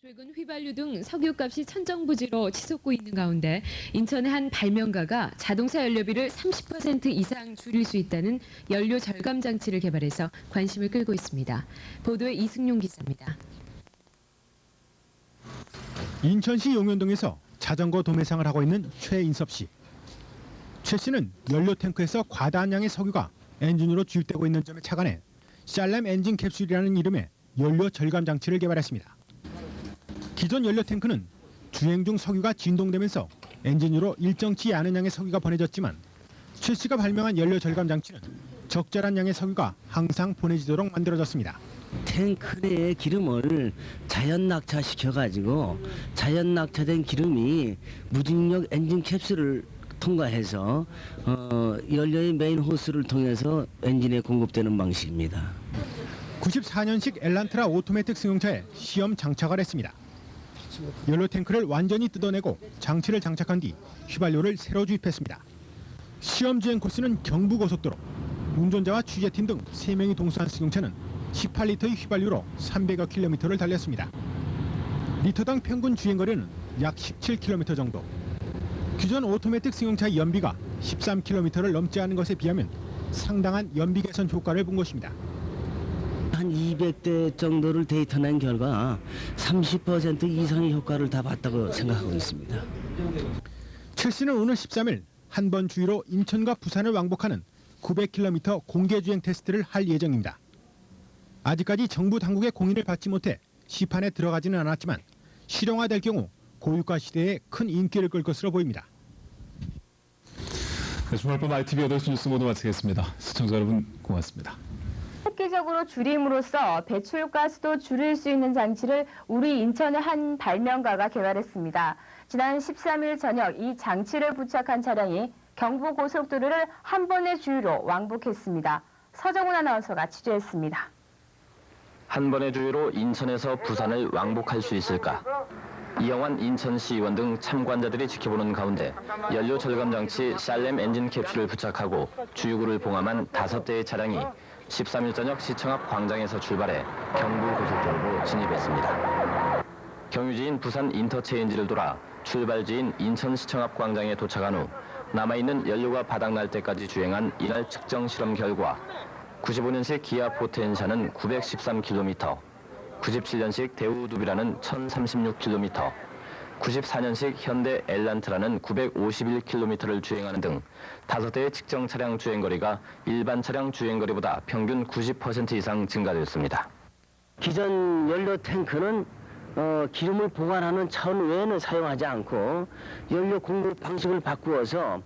최근 휘발유 등 석유값이 천정부지로 치솟고 있는 가운데 인천의 한 발명가가 자동차 연료비를 30% 이상 줄일 수 있다는 연료 절감 장치를 개발해서 관심을 끌고 있습니다. 보도에 이승용 기자입니다. 인천시 용현동에서 자전거 도매상을 하고 있는 최인섭 씨. 최 씨는 연료 탱크에서 과다한 양의 석유가 엔진으로 주입되고 있는 점에 착안해 샬렘 엔진 캡슐이라는 이름의 연료 절감 장치를 개발했습니다. 기존 연료 탱크는 주행 중 석유가 진동되면서 엔진으로 일정치 않은 양의 석유가 보내졌지만 최 씨가 발명한 연료 절감 장치는 적절한 양의 석유가 항상 보내지도록 만들어졌습니다. 탱크 내에 기름을 자연 낙차시켜가지고 자연 낙차된 기름이 무중력 엔진 캡슐을 통과해서 연료의 메인 호스를 통해서 엔진에 공급되는 방식입니다. 94년식 엘란트라 오토매틱 승용차에 시험 장착을 했습니다. 연료 탱크를 완전히 뜯어내고 장치를 장착한 뒤 휘발유를 새로 주입했습니다. 시험 주행 코스는 경부고속도로. 운전자와 취재팀 등 3명이 동수한 승용차는 18리터의 휘발유로 300여 킬로미터를 달렸습니다. 리터당 평균 주행거리는 약 17km 정도. 기존 오토매틱 승용차의 연비가 13km를 넘지 않은 것에 비하면 상당한 연비 개선 효과를 본 것입니다. 한 200대 정도를 데이터낸 결과 30% 이상의 효과를 다 봤다고 생각하고 있습니다. 최 씨는 오늘 13일 한 번 주위로 인천과 부산을 왕복하는 900km 공개주행 테스트를 할 예정입니다. 아직까지 정부 당국의 공인을 받지 못해 시판에 들어가지는 않았지만 실용화될 경우 고유가 시대에 큰 인기를 끌 것으로 보입니다. 주말 밤 ITV 8시 뉴스 모두 마치겠습니다. 시청자 여러분 고맙습니다. 획기적으로 줄임으로써 배출가스도 줄일 수 있는 장치를 우리 인천의 한 발명가가 개발했습니다. 지난 13일 저녁 이 장치를 부착한 차량이 경부고속도로를 한 번의 주유로 왕복했습니다. 서정훈 아나운서가 취재했습니다. 한 번의 주유로 인천에서 부산을 왕복할 수 있을까? 이영환 인천시의원 등 참관자들이 지켜보는 가운데 연료 절감 장치 샬렘 엔진 캡슐을 부착하고 주유구를 봉함한 5대의 차량이 13일 저녁 시청 앞 광장에서 출발해 경부고속도로로 진입했습니다. 경유지인 부산 인터체인지를 돌아 출발지인 인천시청 앞 광장에 도착한 후 남아있는 연료가 바닥날 때까지 주행한 이날 측정 실험 결과 95년식 기아 포텐샤는 913km, 97년식 대우두비라는 1036km, 94년식 현대 엘란트라는 951km를 주행하는 등 5대의 측정 차량 주행거리가 일반 차량 주행거리보다 평균 90% 이상 증가되었습니다. 기존 연료 탱크는 기름을 보관하는 차원 외에는 사용하지 않고 연료 공급 방식을 바꾸어서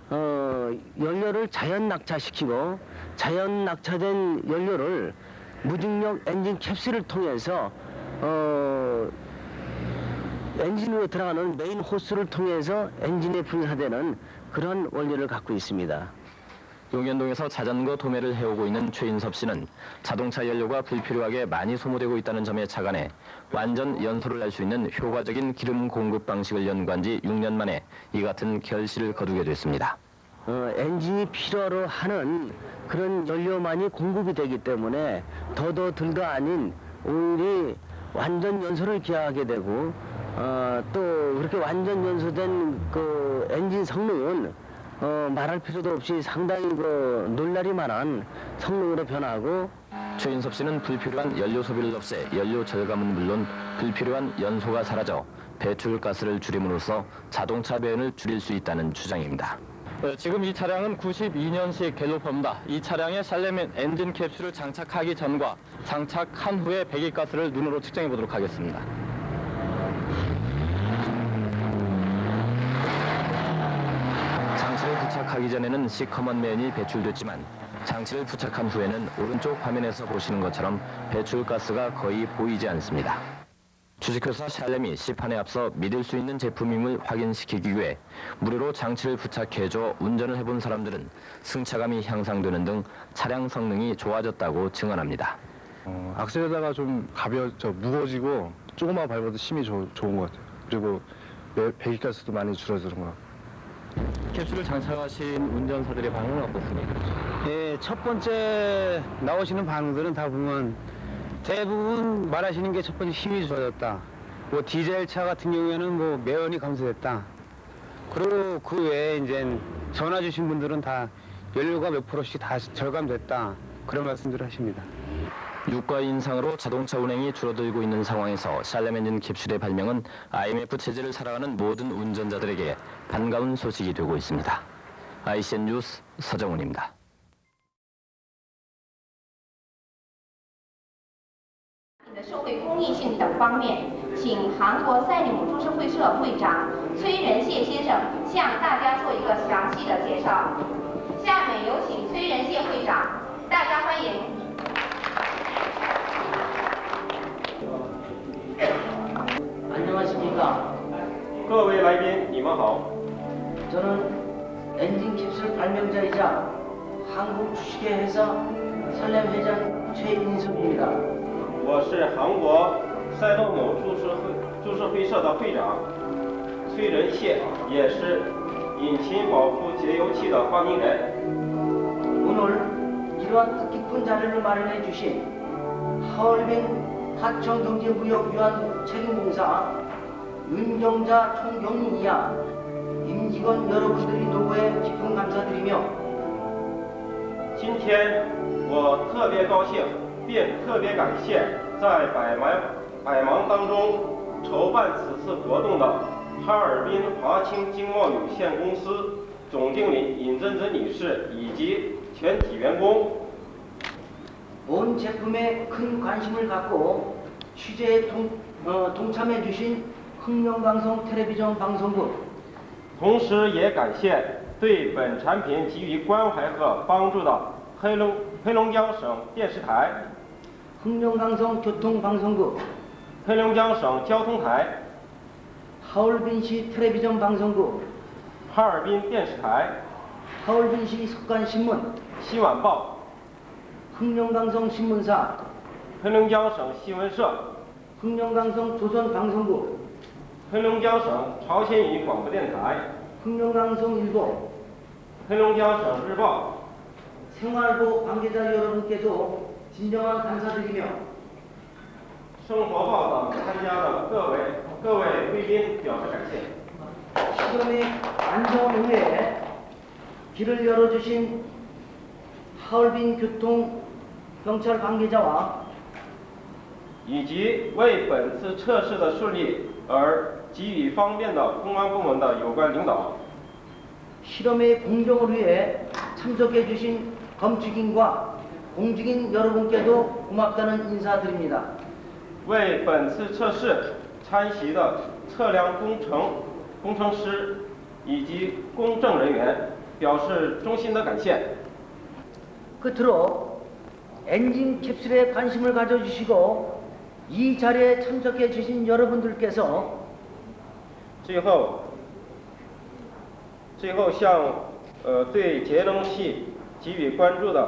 연료를 자연 낙차시키고 자연 낙차된 연료를 무중력 엔진 캡슐을 통해서 엔진으로 들어가는 메인 호스를 통해서 엔진에 분사되는 그런 원리를 갖고 있습니다. 용현동에서 자전거 도매를 해오고 있는 최인섭 씨는 자동차 연료가 불필요하게 많이 소모되고 있다는 점에 착안해 완전 연소를 할 수 있는 효과적인 기름 공급 방식을 연구한 지 6년 만에 이 같은 결실을 거두게 됐습니다. 엔진이 필요로 하는 그런 연료만이 공급이 되기 때문에 더도 덜도 아닌 오일이 완전 연소를 기하게 되고 또 그렇게 완전 연소된 그 엔진 성능은 말할 필요도 없이 상당히 놀랄이 만한 성능으로 변하고. 최인섭 씨는 불필요한 연료 소비를 없애 연료 절감은 물론 불필요한 연소가 사라져 배출가스를 줄임으로써 자동차 배연을 줄일 수 있다는 주장입니다. 지금 이 차량은 92년식 갤로퍼입니다. 이 차량에 샬렘 엔진 캡슐을 장착하기 전과 장착한 후에 배기가스를 눈으로 측정해 보도록 하겠습니다. 장치를 부착하기 전에는 시커먼 면이 배출됐지만 장치를 부착한 후에는 오른쪽 화면에서 보시는 것처럼 배출가스가 거의 보이지 않습니다. 주식회사 샬렘이 시판에 앞서 믿을 수 있는 제품임을 확인시키기 위해 무료로 장치를 부착해줘 운전을 해본 사람들은 승차감이 향상되는 등 차량 성능이 좋아졌다고 증언합니다. 악셀에다가 좀 무거워지고 조금만 밟아도 힘이 좋은 것 같아요. 그리고 배기가스도 많이 줄어드는 것 같아요. 캡슐을 장착하신 운전사들의 반응은 어떻습니까? 예, 첫 번째 나오시는 반응들은 다 보면 대부분 말하시는 게 첫 번째 힘이 좋아졌다. 뭐 디젤 차 같은 경우에는 뭐 매연이 감소됐다. 그리고 그 외에 이제 전화 주신 분들은 다 연료가 몇 %씩 다 절감됐다. 그런 말씀들을 하십니다. 유가 인상으로 자동차 운행이 줄어들고 있는 상황에서 샬렘 엔진 캡슐의 발명은 IMF 체제를 살아가는 모든 운전자들에게 반가운 소식이 되고 있습니다. ICN 뉴스 서정훈입니다. 社会公益性等方面，请韩国赛里姆株式会社会长崔仁谢先生向大家做一个详细的介绍。下面有请崔仁谢会长，大家欢迎。 안녕하십니까. 各位来宾，你们好。 저는 엔진 캡슐 발명자이자 한국 주식회 회사 설렘 회장 최인섭입니다. 我是韩国赛洛姆株式会社的会长崔仁谢，也是引擎保护节油器的发明人。 오늘 이러한 뜻깊은 자리를 마련해 주신 하얼빈 하청경제무역유한 책임공사 윤경자 총경리 이하 임직원 여러분들이 노고에 깊은 감사드리며 今天我特别高兴，并特别感谢在百忙当中筹办此次活动的哈尔滨华清经贸有限公司总经理尹珍珍女士以及全体员工。 본 제품에 큰 관심을 갖고 취재에 동참해 주신 흥룡방송 텔레비전 방송국 同时也感谢对本产品给予关怀和帮助的黑龙江省电视台、 흥룡방송 교통방송국 黑龙江省交通台、 하얼빈시 텔레비전 방송국 哈尔滨电视台、 하얼빈시 석간신문 新晚报、 흥룡방송 신문사 黑龙江省新闻社、 흥룡방송 조선방송국 黑龙江省朝鲜语广播电台、 흥룡방송일보 黑龙江省日报、 생활보 관계자 여러분께도 진정한 감사드리며 生活报等参加的各位贵宾表示感谢。 시험의 안전 후에 길을 열어주신 하얼빈 교통 경찰 관계자와 以及为本次测试的顺利而给予方便的公安部门的有关领导。 실험의 공정을 위해 참석해 주신 검축인과 공직인 여러분께도 고맙다는 인사드립니다. 为本次测试参席的测量工程师以及公证人员表示衷心的感谢。 끝으로 엔진 캡슐에 관심을 가져주시고 이 자리에 참석해 주신 여러분들께서 最后向对节能器给予关注的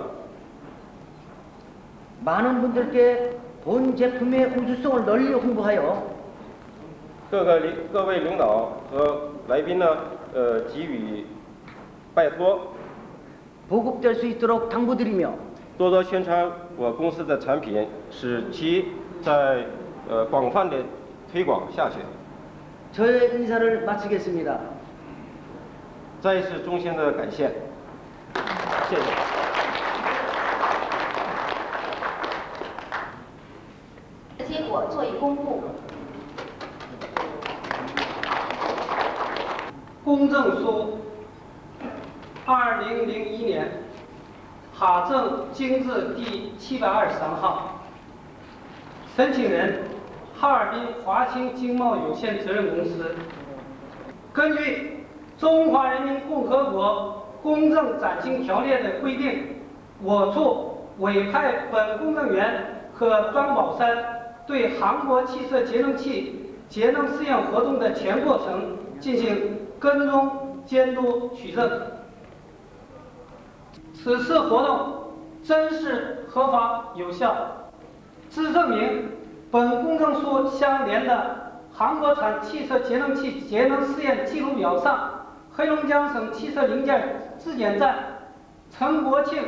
많은 분들께 본 제품의 우수성을 널리 홍보하여 各位领导和来宾呢给予拜托， 보급될 수 있도록 당부드리며 多多宣传我公司的产品，使其在广泛的推广下去。 저의 인사를 마치겠습니다. 再一次衷心的感谢，谢谢。 结果做一公布。公证书，2001年哈正经制第723号，申请人哈尔滨华清经贸有限责任公司。根据《中华人民共和国公证暂行条例》的规定，我处委派本公证员和张宝山对韩国汽车节能器节能试验活动的全过程进行跟踪、监督、取证。此次活动真实、合法、有效，自证明本公证书相连的韩国产汽车节能器节能试验记录表上，黑龙江省汽车零件质检站陈国庆、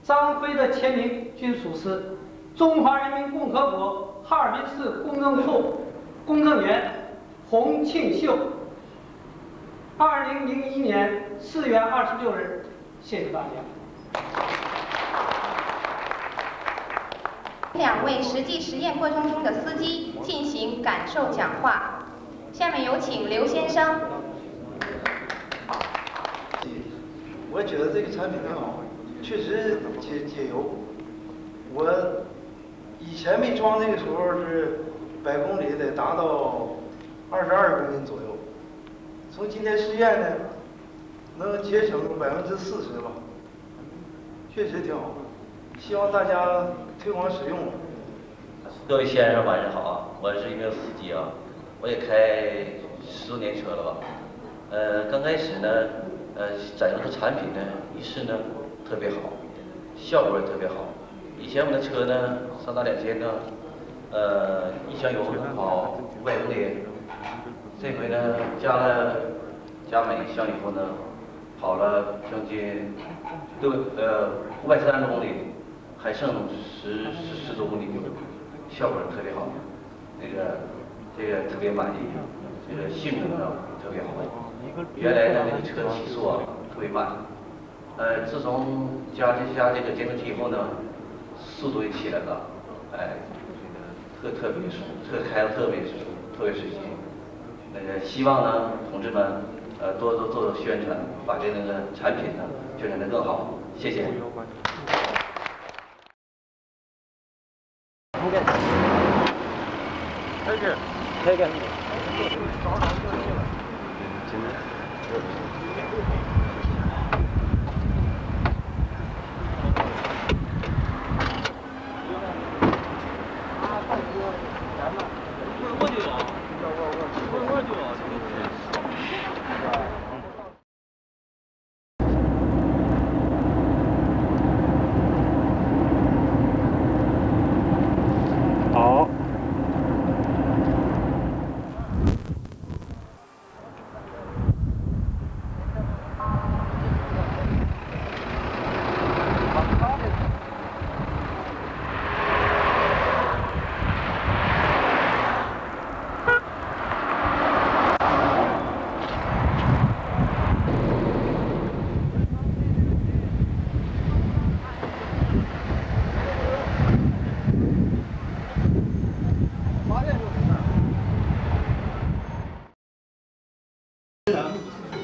张辉的签名均属实。中华人民共和国哈尔滨市公证处公证员洪庆秀，2001年4月26日。谢谢大家。2位实际实验过程中的司机进行感受讲话。下面有请刘先生。我觉得这个产品很好，确实节油。我以前没装这个时候是100公里得达到22公斤左右，从今天试验呢，能节省40%吧，确实挺好。希望大家推广使用。各位先生晚上好啊，我是一名司机啊，我也开10多年车了吧。刚开始呢，展示的产品呢，一试呢特别好，效果也特别好。以前我们的车呢，3到2天呢，一箱油能跑500公里。这回呢加满一箱以后呢，跑了将近530多公里，还剩10多公里，效果特别好。这个特别满意，这个性能呢特别好。原来呢那个车提速啊特别慢，自从加这个节能器以后呢，速度也起来了，这个特别舒服，开得特别舒服，特别随心。希望呢同志们多做宣传，把这个产品呢宣传得更好。谢谢。开个。好。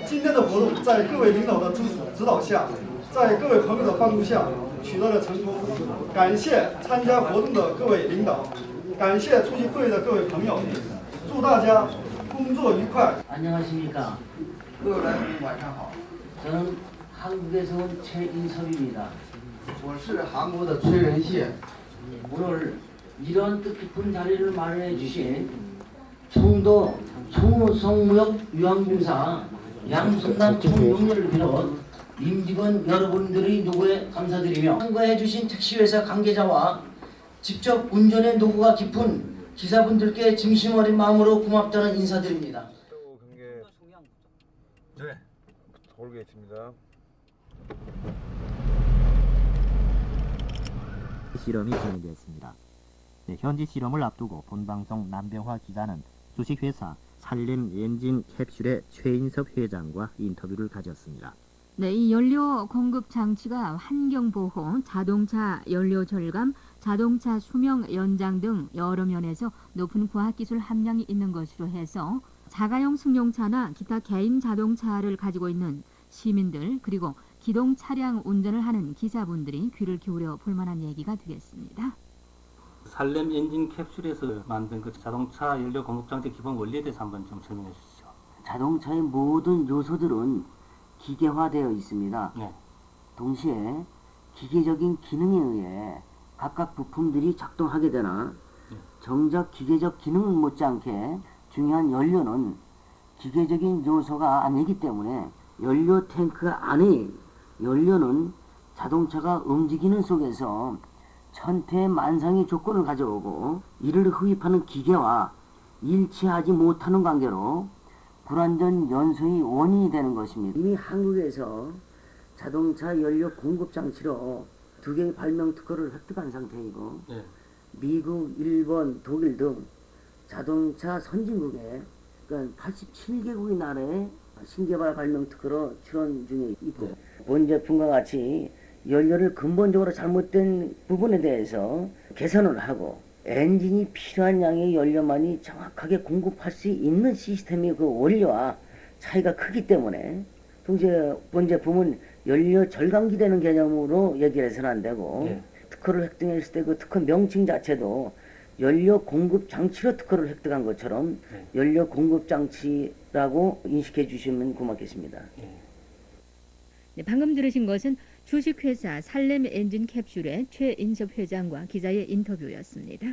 今天的活动在各位领导的指导下，在各位朋友的帮助下取得了成功。感谢参加活动的各位领导，感谢出席会的各位朋友，祝大家工作愉快。 안녕하십니까. 各位来宾晚上好。 저는 한국에서 온 최인섭입니다. 我是韩国的崔仁谢。 오늘 이런 뜻깊은 자리를 마련해 주신 청도 청호성무역 유황공사 양순남 총용렬을 비롯 임직원 여러분들의 노고에 감사드리며 참가해 주신 택시회사 관계자와 직접 운전의 노고가 깊은 기사분들께 진심 어린 마음으로 고맙다는 인사드립니다. 네, 모르겠습니다. 실험이 진행되었습니다. 네, 현지 실험을 앞두고 본방송 남병화 기자는 주식회사 살렘 엔진 캡슐의 최인섭 회장과 인터뷰를 가졌습니다. 네, 이 연료 공급 장치가 환경보호, 자동차 연료 절감, 자동차 수명 연장 등 여러 면에서 높은 과학기술 함량이 있는 것으로 해서 자가용 승용차나 기타 개인 자동차를 가지고 있는 시민들 그리고 기동 차량 운전을 하는 기사분들이 귀를 기울여 볼 만한 얘기가 되겠습니다. 살렘 엔진 캡슐에서 만든 그 자동차 연료 공급 장치 기본 원리에 대해서 한번 좀 설명해 주시죠. 자동차의 모든 요소들은 기계화되어 있습니다. 네. 동시에 기계적인 기능에 의해 각각 부품들이 작동하게 되나 정작 기계적 기능 못지않게 중요한 연료는 기계적인 요소가 아니기 때문에 연료 탱크 안의 연료는 자동차가 움직이는 속에서 천태만상의 조건을 가져오고 이를 흡입하는 기계와 일치하지 못하는 관계로 불완전 연소의 원인이 되는 것입니다. 이미 한국에서 자동차 연료 공급 장치로 2개의 발명 특허를 획득한 상태이고 네. 미국, 일본, 독일 등 자동차 선진국에 그러니까 87개국이 나라에 신개발 발명 특허로 출원 중에 있고 본 제품과 같이 연료를 근본적으로 잘못된 부분에 대해서 개선을 하고 엔진이 필요한 양의 연료만이 정확하게 공급할 수 있는 시스템이 그 원리와 차이가 크기 때문에 동시에 본 제품은 연료 절감기 되는 개념으로 얘기를 해서는 안 되고 특허를 획득했을 때 그 특허 명칭 자체도 연료 공급 장치로 특허를 획득한 것처럼 연료 공급 장치라고 인식해 주시면 고맙겠습니다. 네, 방금 들으신 것은 주식회사 살렘 엔진 캡슐의 최인섭 회장과 기자의 인터뷰였습니다.